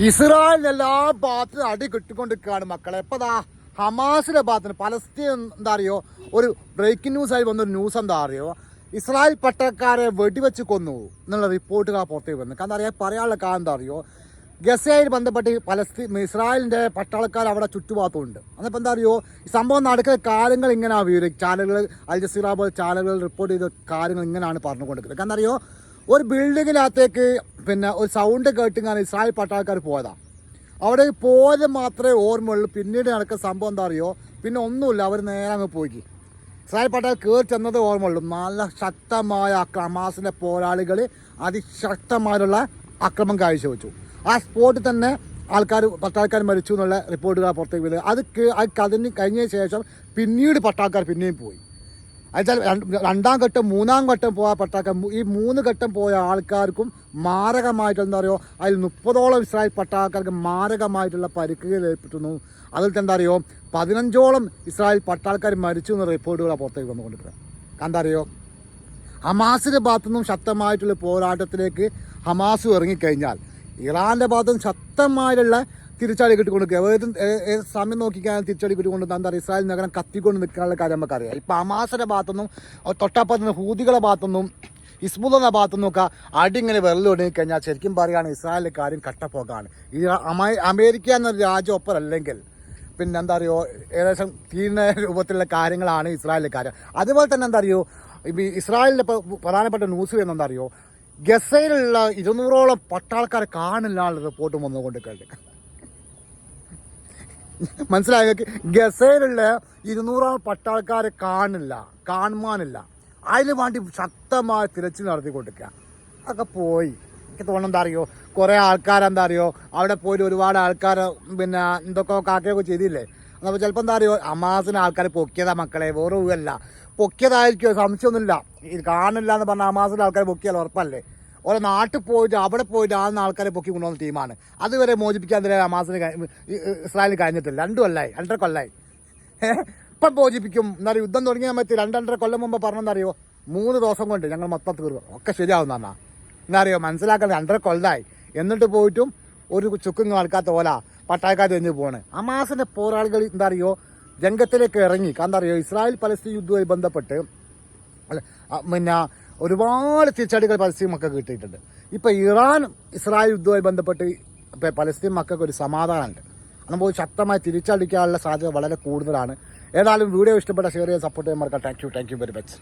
ഇസ്രായേലിന് എല്ലാ ഭാഗത്തും അടി കിട്ടിക്കൊണ്ടിരിക്കുകയാണ് മക്കളെ. ഇപ്പതാ ഹമാസിന്റെ ഭാഗത്തിന് പലസ്തീൻ എന്താ അറിയോ, ഒരു ബ്രേക്കിംഗ് ന്യൂസ് ആയി വന്നൊരു ന്യൂസ് എന്താ അറിയോ, ഇസ്രായേൽ പട്ടാളക്കാരെ വെടിവെച്ച് കൊന്നു എന്നുള്ള റിപ്പോർട്ടുകൾ പുറത്തേക്ക് വന്നു. കാരണം അറിയാൻ പറയാനുള്ള കാരണം എന്താ അറിയോ, ഗസയിൽ ബന്ധപ്പെട്ട് ഇസ്രായേലിന്റെ പട്ടാളക്കാർ അവിടെ ചുറ്റുഭാഗത്തുണ്ട്. അതിപ്പോൾ എന്താ അറിയോ, ഈ സംഭവം നടക്കുന്ന കാര്യങ്ങൾ ഇങ്ങനെയാണ് വിവരം ചാനലുകൾ, അൽ ജസീറ പോലെ ചാനലുകൾ റിപ്പോർട്ട് ചെയ്ത കാര്യങ്ങൾ ഇങ്ങനെയാണ് പറഞ്ഞുകൊണ്ടിരിക്കുന്നത്. കാരണം അറിയോ, ഒരു ബിൽഡിങ്ങിനകത്തേക്ക് ഒരു സൗണ്ട് കേട്ടിങ്ങാണ് ഇസ്രായേൽ പട്ടാളക്കാർ പോയതാണ്. അവിടെ പോയത് മാത്രമേ ഓർമ്മയുള്ളൂ. പിന്നീട് നടക്കുന്ന സംഭവം എന്താ അറിയോ, പിന്നെ ഒന്നുമില്ല, അവർ നേരെ അങ്ങ് പോയി. ഇസ്രായേൽ പട്ടാൾ കയറി ചെന്നത് ഓർമ്മയുള്ളൂ. നല്ല ശക്തമായ ഹമാസിന്റെ പോരാളികൾ അതിശക്തമായുള്ള ആക്രമണം കാഴ്ചവെച്ചു. ആ സ്പോട്ടിൽ തന്നെ പട്ടാൾക്കാർ മരിച്ചു എന്നുള്ള റിപ്പോർട്ടുകൾ പുറത്തേക്ക് വരിക. അത് കഴിഞ്ഞ ശേഷം പിന്നീട് പട്ടാൾക്കാർ പിന്നെയും പോയി. എന്നുവെച്ചാൽ രണ്ടാം ഘട്ടം മൂന്നാം ഘട്ടം പോയ പട്ടാൾക്കാർ, ഈ 3 ഘട്ടം പോയ ആൾക്കാർക്കും മാരകമായിട്ട് എന്താ പറയുക, അതിൽ 30ഓളം ഇസ്രായേൽ പട്ടാൾക്കാർക്ക് മാരകമായിട്ടുള്ള പരിക്കുകൾ ഏൽപ്പിക്കുന്നു. അതിൽ എന്താ അറിയോ, 15ഓളം ഇസ്രായേൽ പട്ടാൾക്കാർ മരിച്ചു എന്ന റിപ്പോർട്ടുകൾ പുറത്തേക്ക് വന്നുകൊണ്ടിരിക്കുന്നത്. എന്താ അറിയോ, ഹമാസിന്റെ ഭാഗത്തുനിന്നും ശക്തമായിട്ടുള്ള പോരാട്ടത്തിലേക്ക് ഹമാസ് ഇറങ്ങിക്കഴിഞ്ഞാൽ ഇറാന്റെ ഭാഗത്തുനിന്ന് ശക്തമായിട്ടുള്ള തിരിച്ചടി കിട്ടിക്കൊണ്ടിരിക്കുക. ഏത് സമയം നോക്കിക്കാൻ തിരിച്ചടി കിട്ടിക്കൊണ്ട് എന്താ പറയുക, ഇസ്രായേൽ നഗരം കത്തിക്കൊണ്ട് നിൽക്കാനുള്ള കാര്യം നമുക്കറിയാം. ഇപ്പം ഹമാസിന്റെ ഭാഗത്തുനിന്നും തൊട്ടപ്പുറത്തുനിന്ന് ഹൂതികളുടെ ഭാഗത്തുനിന്നും ഹിസ്ബുള്ളിന്റെ ഭാഗത്തുനിന്നും ഒക്കെ അടി ഇങ്ങനെ വെറുതെ കഴിഞ്ഞാൽ ശരിക്കും പറയുകയാണ് ഇസ്രായേലിന്റെ കാര്യം കട്ടപ്പോക്കാണ്. ഈ അമേരിക്ക എന്നൊരു രാജ്യം ഒപ്പരല്ലെങ്കിൽ പിന്നെ എന്താ അറിയോ, ഏകദേശം തീരുന്ന രൂപത്തിലുള്ള കാര്യങ്ങളാണ് ഇസ്രായേലിലെ കാര്യം. അതുപോലെ തന്നെ എന്താ അറിയോ, ഇസ്രായേലിന്റെ പ്രധാനപ്പെട്ട ന്യൂസ് വരുന്നത് അറിയോ, ഗസയിലുള്ള 200ഓളം പട്ടാൾക്കാരെ കാണില്ല റിപ്പോർട്ട് വന്നുകൊണ്ട് കേട്ട് മനസ്സിലായ. ഗസയിലുള്ള 200ഓളം പട്ടാൾക്കാരെ കാണുവാനില്ല. അതിന് വേണ്ടി ശക്തമായ തിരച്ചിൽ നടത്തിക്കൊണ്ടിരിക്കുക. അതൊക്കെ പോയി. എനിക്ക് തോന്നുന്നത് എന്താ അറിയോ, കുറെ ആൾക്കാരെന്താ അറിയോ അവിടെ പോയിട്ട് ഒരുപാട് ആൾക്കാർ എന്തൊക്കെ കാക്കുകയൊക്കെ ചെയ്തില്ലേ. അപ്പോൾ ചിലപ്പോൾ എന്താ അറിയോ, ഹമാസിന് ആൾക്കാർ പൊക്കിയതാ മക്കളെ, വേറെ അല്ല പൊക്കിയതായിരിക്കും, സംശയമൊന്നുമില്ല. ഇത് കാണില്ല എന്ന് പറഞ്ഞാൽ ഹമാസിന്റെ ആൾക്കാർ പൊക്കിയാൽ ഉറപ്പല്ലേ. ഓരോ നാട്ടിൽ പോയിട്ട് അവിടെ പോയിട്ട് ആൾക്കാരെ പൊക്കി കൊണ്ടുവന്ന ടീമാണ്. അതുവരെ മോചിപ്പിക്കാൻ ഹമാസിന് ഇസ്രായേലിന് കഴിഞ്ഞിട്ടില്ല. 2 കൊല്ലായി. ഇപ്പം മോചിപ്പിക്കും എന്താ പറയുക, യുദ്ധം തുടങ്ങിയ സമയത്ത് 2-2.5 കൊല്ലം മുമ്പ് പറഞ്ഞെന്താ അറിയോ, 3 ദിവസം കൊണ്ട് ഞങ്ങൾ മൊത്തം തീർക്കും, ഒക്കെ ശരിയാവുന്ന എന്താ അറിയോ, മനസ്സിലാക്കാൻ 2.5 കൊല്ലായി. എന്നിട്ട് പോയിട്ടും ഒരു ചുക്കും നടക്കാത്ത പോലെ പട്ടാൾക്കാർ കഴിഞ്ഞ് പോവാണ്. ഹമാസിന്റെ പോരാളികൾ എന്താ അറിയോ രംഗത്തിലേക്ക് ഇറങ്ങി. എന്താ അറിയോ, ഇസ്രായേൽ പലസ്തീൻ യുദ്ധവുമായി ബന്ധപ്പെട്ട് ഒരുപാട് തിരിച്ചടികൾ പലസ്തീൻ മക്കൾക്ക് കിട്ടിയിട്ടുണ്ട്. ഇപ്പം ഇറാൻ ഇസ്രായേൽ യുദ്ധവുമായി ബന്ധപ്പെട്ട് പലസ്തീൻ മക്കൾക്ക് ഒരു സമാധാനമുണ്ട്. നമ്മൾ ശക്തമായി തിരിച്ചടിക്കാനുള്ള സാധ്യത വളരെ കൂടുതലാണ്. ഏതായാലും വീഡിയോ ഇഷ്ടപ്പെട്ട ഷെയർ ചെയ്യാൻ സപ്പോർട്ട് ചെയ്യാൻ മറക്കാം. Thank you very much.